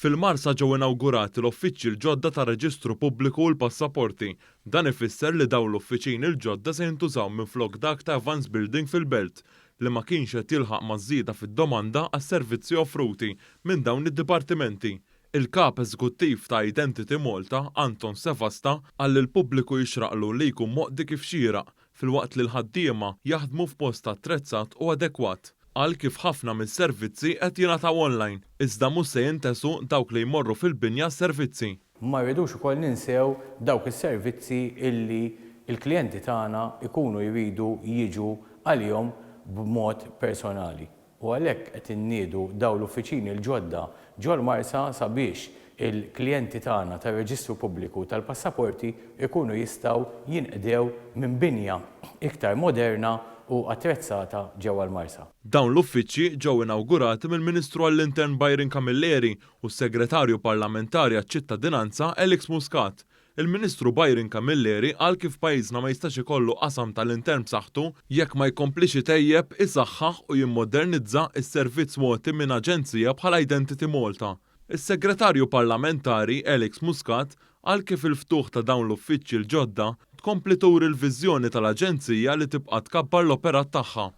Fil-Marsa ġew inawgurati l-uffiċċji l-ġodda ta' Reġistru Pubbliku u l-Passaporti. Dan ifisser li dawn l-uffiċini l-ġodda se jintużaw minflok dak ta' Evans Building fil-Belt li ma kienx qed jilħaq maż-żieda fid-domanda għas-servizzi offruti minn dawn id-dipartimenti. Il-kap eżekuttiv ta' Identity Malta, Anton Sevasta, għall il-pubbliku jixraqlu li jkun moqdi kif xieraq filwaqt li l-ħaddiema jaħdmu f'post attrezzat u adekwat. Għal kif ħafna mis-servizzi qed jingħataw online, iżda mhux se jintesu dawk li jmorru fil-binja servizzi. Ma rridux ukoll ninsew dawk is-servizzi illi il-klijenti tagħna ikunu jridu jiġu għalihom b'mod personali. U għalhekk qed inniedu dawn l-uffiċini l-ġodda ġol Marsa sabiex il-klijenti tagħna tar-Reġistru Pubbliku tal-Passaporti ikunu jistgħu jinqdew minn binja iktar moderna u attrezzata ġewwa l-Marsa. Dawn l-uffiċċji ġew inawgurati mill-Ministru għall-Intern Byron Camilleri u s-Segretarju Parlamentari għaċ-Ċittadinanza Alex Muscat. Il-Ministru Byron Camilleri qal kif pajjiżna ma jistax ikollu qasam tal-intern b'saħħtu jekk ma jkomplix itejjeb, isaħħaħ u jimmodernizza s-servizz mogħti minn aġenzija bħal Identity Malta. Is-Segretarju Parlamentari Alex Muscat qal kif il-ftuħ ta' dawn l-uffiċċji l-ġodda tkompli turi l-viżjoni tal-Aġenzija li tibqa' tkabbar l-operat tagħha.